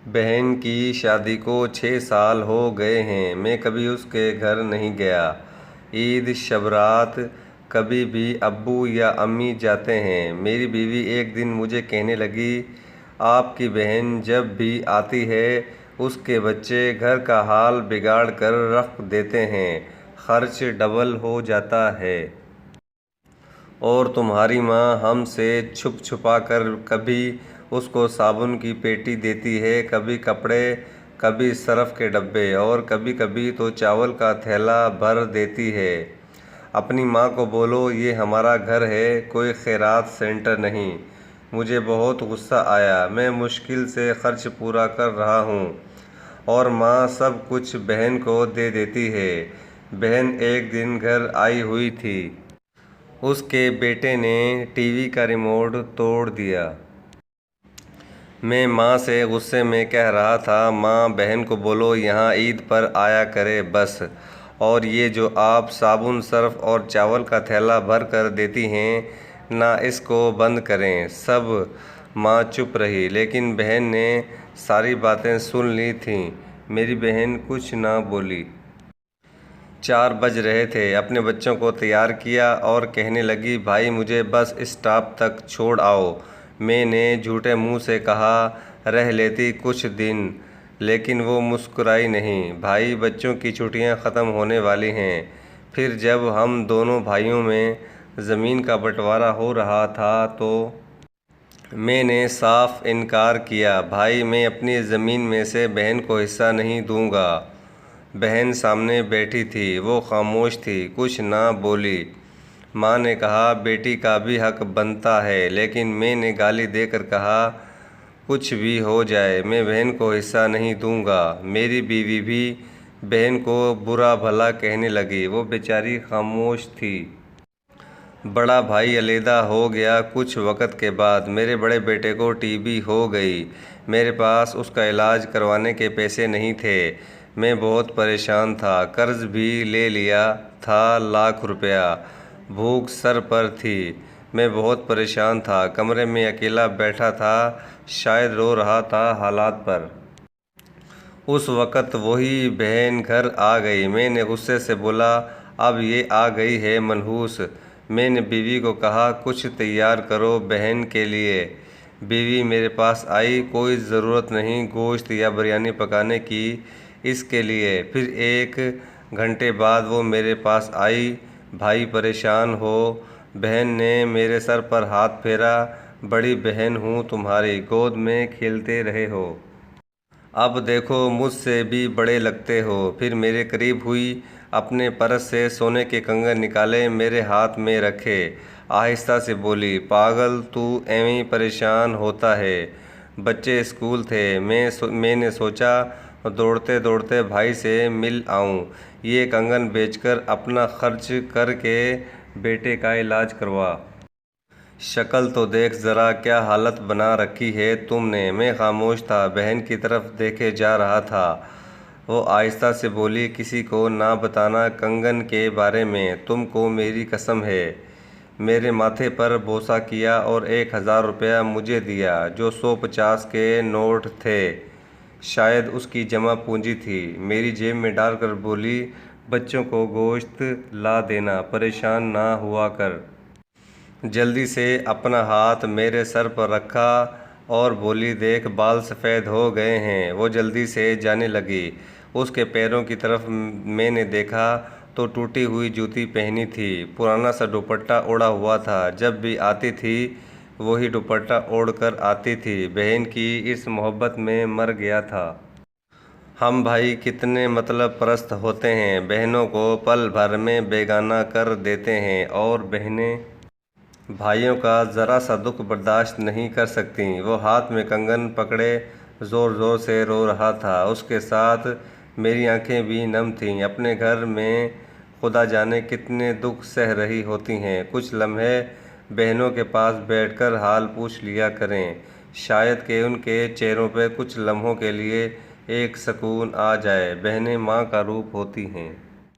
बहन की शादी को 6 साल हो गए हैं। मैं कभी उसके घर नहीं गया। ईद शब-रात कभी भी अब्बू या अम्मी जाते हैं। मेरी बीवी एक दिन मुझे कहने लगी, आपकी बहन जब भी आती है उसके बच्चे घर का हाल बिगाड़ कर रख देते हैं, खर्च डबल हो जाता है। और तुम्हारी माँ हमसे छुप छुपा कर कभी उसको साबुन की पेटी देती है, कभी कपड़े, कभी सर्फ के डब्बे और कभी कभी तो चावल का थैला भर देती है। अपनी माँ को बोलो ये हमारा घर है, कोई खैरात सेंटर नहीं। मुझे बहुत गुस्सा आया। मैं मुश्किल से खर्च पूरा कर रहा हूँ और माँ सब कुछ बहन को दे देती है। बहन एक दिन घर आई हुई थी। उसके बेटे ने टीवी का रिमोट तोड़ दिया। मैं माँ से गुस्से में कह रहा था, माँ बहन को बोलो यहाँ ईद पर आया करे बस। और ये जो आप साबुन सर्फ और चावल का थैला भर कर देती हैं ना, इसको बंद करें सब। माँ चुप रही, लेकिन बहन ने सारी बातें सुन ली थीं। मेरी बहन कुछ ना बोली। 4 बज रहे थे। अपने बच्चों को तैयार किया और कहने लगी, भाई मुझे बस स्टॉप तक छोड़ आओ। मैंने झूठे मुंह से कहा, रह लेती कुछ दिन, लेकिन वो मुस्कुराई नहीं। भाई बच्चों की छुट्टियां ख़त्म होने वाली हैं। फिर जब हम दोनों भाइयों में ज़मीन का बंटवारा हो रहा था तो मैंने साफ इनकार किया, भाई मैं अपनी ज़मीन में से बहन को हिस्सा नहीं दूंगा। बहन सामने बैठी थी, वो खामोश थी, कुछ ना बोली। माँ ने कहा, बेटी का भी हक बनता है, लेकिन मैंने गाली देकर कहा, कुछ भी हो जाए मैं बहन को हिस्सा नहीं दूंगा। मेरी बीवी भी बहन को बुरा भला कहने लगी। वो बेचारी खामोश थी। बड़ा भाई अलहदा हो गया कुछ वक़्त के बाद। मेरे बड़े बेटे को टीबी हो गई। मेरे पास उसका इलाज करवाने के पैसे नहीं थे। मैं बहुत परेशान था। कर्ज भी ले लिया था लाख रुपया। भूख सर पर थी। मैं बहुत परेशान था। कमरे में अकेला बैठा था, शायद रो रहा था हालात पर। उस वक़्त वही बहन घर आ गई। मैंने गुस्से से बोला, अब ये आ गई है मनहूस। मैंने बीवी को कहा, कुछ तैयार करो बहन के लिए। बीवी मेरे पास आई, कोई ज़रूरत नहीं गोश्त या बिरयानी पकाने की इसके लिए। फिर 1 घंटे बाद वो मेरे पास आई, भाई परेशान हो? बहन ने मेरे सर पर हाथ फेरा, बड़ी बहन हूँ तुम्हारी, गोद में खेलते रहे हो, अब देखो मुझसे भी बड़े लगते हो। फिर मेरे करीब हुई, अपने पर्स से सोने के कंगन निकाले, मेरे हाथ में रखे, आहिस्ता से बोली, पागल तू एवें परेशान होता है। बच्चे स्कूल थे। मैंने सोचा दौड़ते दौड़ते भाई से मिल आऊं। ये कंगन बेचकर अपना खर्च करके बेटे का इलाज करवा। शक्ल तो देख ज़रा, क्या हालत बना रखी है तुमने। मैं खामोश था, बहन की तरफ देखे जा रहा था। वो आहिस्ता से बोली, किसी को ना बताना कंगन के बारे में, तुमको मेरी कसम है। मेरे माथे पर बोसा किया और 1000 रुपया मुझे दिया, जो 150 के नोट थे। शायद उसकी जमा पूंजी थी। मेरी जेब में डालकर बोली, बच्चों को गोश्त ला देना, परेशान ना हुआ कर। जल्दी से अपना हाथ मेरे सर पर रखा और बोली, देख बाल सफ़ेद हो गए हैं। वो जल्दी से जाने लगी। उसके पैरों की तरफ मैंने देखा तो टूटी हुई जूती पहनी थी, पुराना सा दुपट्टा ओढ़ा हुआ था। जब भी आती थी वही दुपट्टा ओढ़ कर आती थी। बहन की इस मोहब्बत में मर गया था। हम भाई कितने मतलब परस्त होते हैं, बहनों को पल भर में बेगाना कर देते हैं और बहनें भाइयों का ज़रा सा दुख बर्दाश्त नहीं कर सकती। वो हाथ में कंगन पकड़े ज़ोर ज़ोर से रो रहा था। उसके साथ मेरी आंखें भी नम थीं। अपने घर में खुदा जाने कितने दुख सह रही होती हैं। कुछ लम्हे बहनों के पास बैठकर हाल पूछ लिया करें, शायद कि उनके चेहरों पर कुछ लम्हों के लिए एक सुकून आ जाए। बहनें माँ का रूप होती हैं।